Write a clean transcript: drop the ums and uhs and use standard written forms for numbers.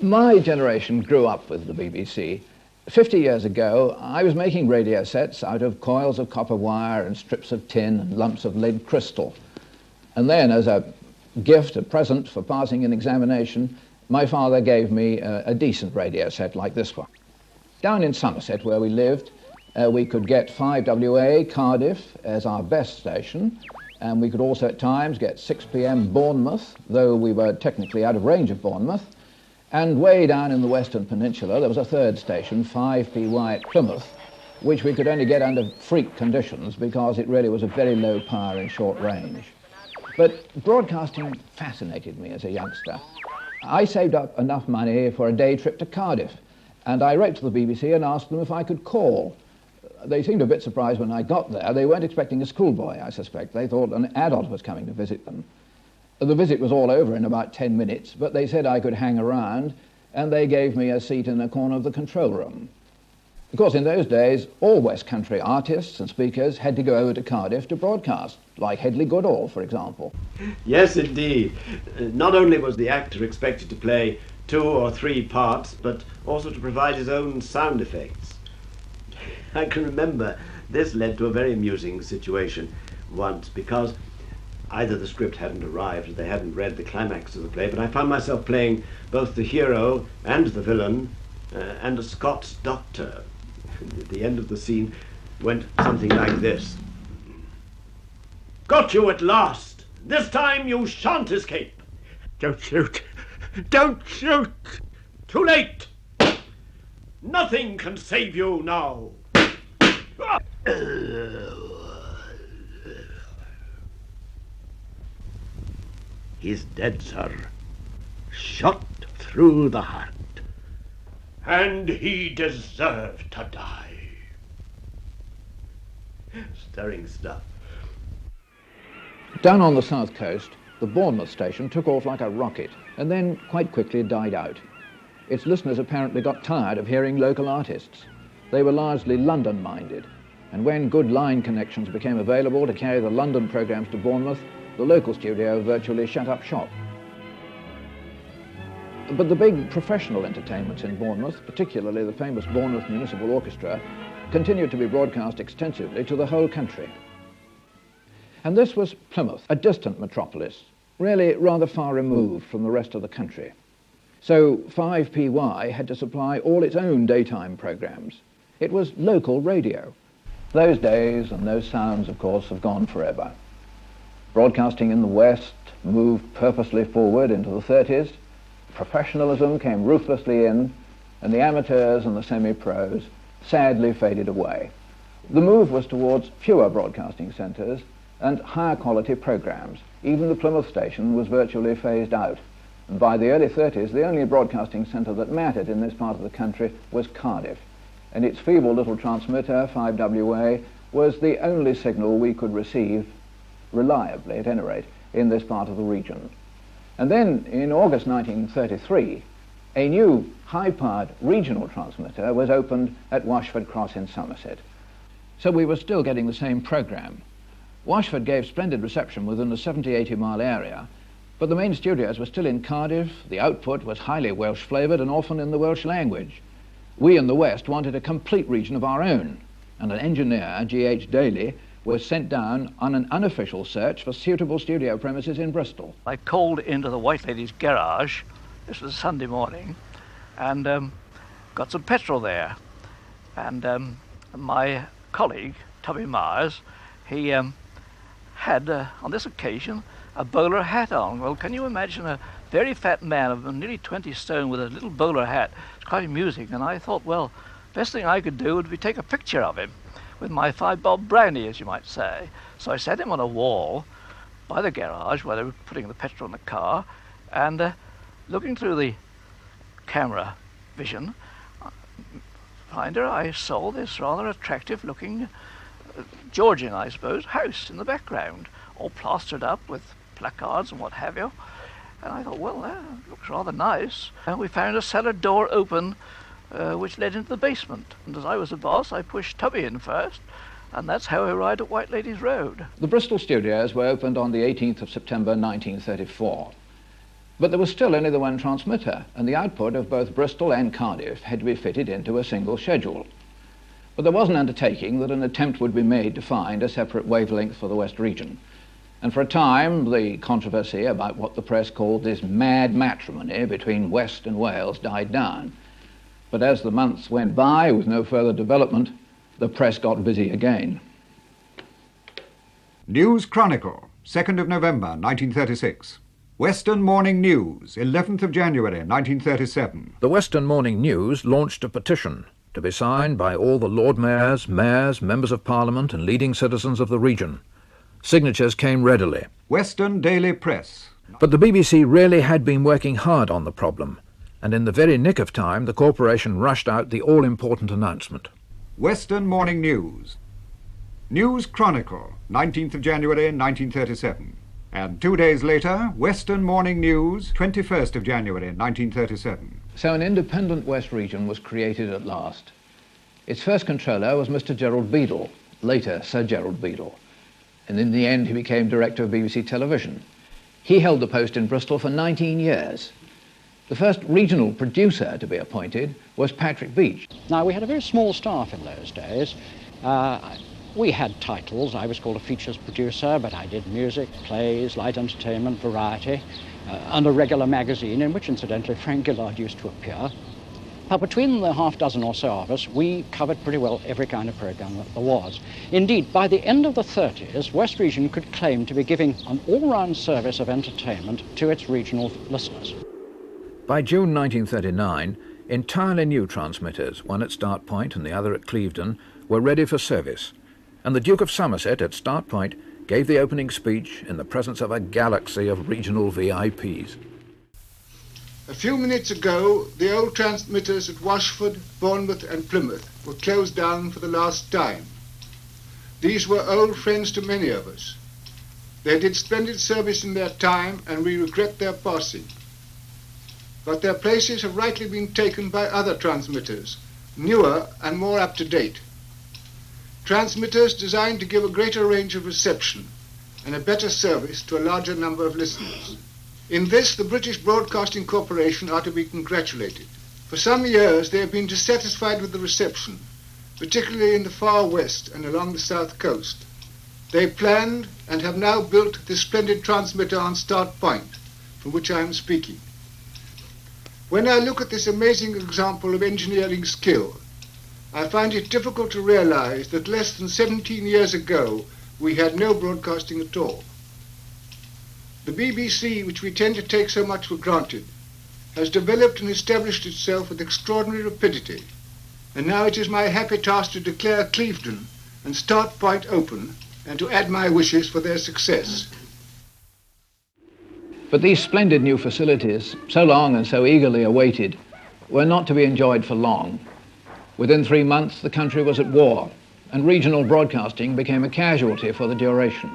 My generation grew up with the BBC. 50 years ago, I was making radio sets out of coils of copper wire and strips of tin and lumps of lead crystal. And then, as a gift, a present for passing an examination, my father gave me a decent radio set like this one. Down in Somerset, where we lived, we could get 5WA Cardiff as our best station, and we could also at times get 6 PM Bournemouth, though we were technically out of range of Bournemouth. And way down in the Western Peninsula, there was a third station, 5PY at Plymouth, which we could only get under freak conditions because it really was a very low power and short range. But broadcasting fascinated me as a youngster. I saved up enough money for a day trip to Cardiff, and I wrote to the BBC and asked them if I could call. They seemed a bit surprised when I got there. They weren't expecting a schoolboy, I suspect. They thought an adult was coming to visit them. The visit was all over in about 10 minutes, but they said I could hang around, and they gave me a seat in a corner of the control room. Of course, in those days, all West Country artists and speakers had to go over to Cardiff to broadcast, like Hedley Goodall, for example. Yes, indeed. Not only was the actor expected to play 2 or 3 parts, but also to provide his own sound effects. I can remember this led to a very amusing situation once, because either the script hadn't arrived or they hadn't read the climax of the play, but I found myself playing both the hero and the villain and a Scots doctor. At the end of the scene went something like this. "Got you at last! This time you shan't escape!" Don't shoot! Don't shoot! "Too late! Nothing can save you now!" He's dead, sir. Shot through the heart. And he deserved to die. Stirring stuff. Down on the south coast, the Bournemouth station took off like a rocket, and then quite quickly died out. Its listeners apparently got tired of hearing local artists. They were largely London-minded, and when good line connections became available to carry the London programmes to Bournemouth, the local studio virtually shut up shop. But the big professional entertainments in Bournemouth, particularly the famous Bournemouth Municipal Orchestra, continued to be broadcast extensively to the whole country. And this was Plymouth, a distant metropolis, really rather far removed from the rest of the country. So 5PY had to supply all its own daytime programmes. It was local radio. Those days and those sounds, of course, have gone forever. Broadcasting in the West moved purposely forward into the 30s. Professionalism came ruthlessly in, and the amateurs and the semi-pros sadly faded away. The move was towards fewer broadcasting centres and higher quality programmes. Even the Plymouth station was virtually phased out. And by the early 30s, the only broadcasting centre that mattered in this part of the country was Cardiff. And its feeble little transmitter, 5WA, was the only signal we could receive reliably, at any rate, in this part of the region. And then, in August 1933, a new high-powered regional transmitter was opened at Washford Cross in Somerset. So we were still getting the same programme. Washford gave splendid reception within a 70-80 mile area, but the main studios were still in Cardiff, the output was highly Welsh-flavoured and often in the Welsh language. We in the West wanted a complete region of our own, and an engineer, G.H. Daly, was sent down on an unofficial search for suitable studio premises in Bristol. I called into the White Lady's garage, this was a Sunday morning, and got some petrol there. And my colleague, Tubby Myers, he had, on this occasion, a bowler hat on. Well, can you imagine a very fat man of nearly 20 stone with a little bowler hat? It's quite amusing, and I thought, well, best thing I could do would be take a picture of him with my 5-bob brandy, as you might say. So I set him on a wall by the garage where they were putting the petrol in the car, and looking through the camera vision finder, I saw this rather attractive looking Georgian, I suppose, house in the background, all plastered up with placards and what have you. And I thought, well, that looks rather nice. And we found a cellar door open which led into the basement. And as I was the boss, I pushed Tubby in first, and that's how I arrived at White Ladies Road. The Bristol studios were opened on the 18th of September 1934. But there was still only the one transmitter, and the output of both Bristol and Cardiff had to be fitted into a single schedule. But there was an undertaking that an attempt would be made to find a separate wavelength for the West region. And for a time, the controversy about what the press called this mad matrimony between West and Wales died down. But as the months went by with no further development, the press got busy again. News Chronicle, 2nd of November, 1936. Western Morning News, 11th of January, 1937. The Western Morning News launched a petition to be signed by all the Lord Mayors, Mayors, Members of Parliament and leading citizens of the region. Signatures came readily. Western Daily Press. But the BBC really had been working hard on the problem, and in the very nick of time the corporation rushed out the all-important announcement. Western Morning News. News Chronicle, 19th of January, 1937. And 2 days later, Western Morning News, 21st of January, 1937. So an independent West region was created at last. Its first controller was Mr. Gerald Beadle, later Sir Gerald Beadle. And in the end he became director of BBC Television. He held the post in Bristol for 19 years. The first regional producer to be appointed was Patrick Beach. Now, we had a very small staff in those days. We had titles. I was called a features producer, but I did music, plays, light entertainment, variety, and a regular magazine in which, incidentally, Frank Gillard used to appear. But between the half dozen or so of us, we covered pretty well every kind of program that there was. Indeed, by the end of the 30s, West Region could claim to be giving an all-round service of entertainment to its regional listeners. By June 1939, entirely new transmitters, one at Start Point and the other at Clevedon, were ready for service, and the Duke of Somerset at Start Point gave the opening speech in the presence of a galaxy of regional VIPs. A few minutes ago, the old transmitters at Washford, Bournemouth and Plymouth were closed down for the last time. These were old friends to many of us. They did splendid service in their time, and we regret their passing. But their places have rightly been taken by other transmitters, newer and more up-to-date. Transmitters designed to give a greater range of reception and a better service to a larger number of listeners. In this, the British Broadcasting Corporation are to be congratulated. For some years, they have been dissatisfied with the reception, particularly in the far west and along the south coast. They planned and have now built this splendid transmitter on Start Point, from which I am speaking. When I look at this amazing example of engineering skill, I find it difficult to realize that less than 17 years ago, we had no broadcasting at all. The BBC, which we tend to take so much for granted, has developed and established itself with extraordinary rapidity, and now it is my happy task to declare Clevedon and Start Point open and to add my wishes for their success. But these splendid new facilities, so long and so eagerly awaited, were not to be enjoyed for long. Within 3 months, the country was at war, and regional broadcasting became a casualty for the duration.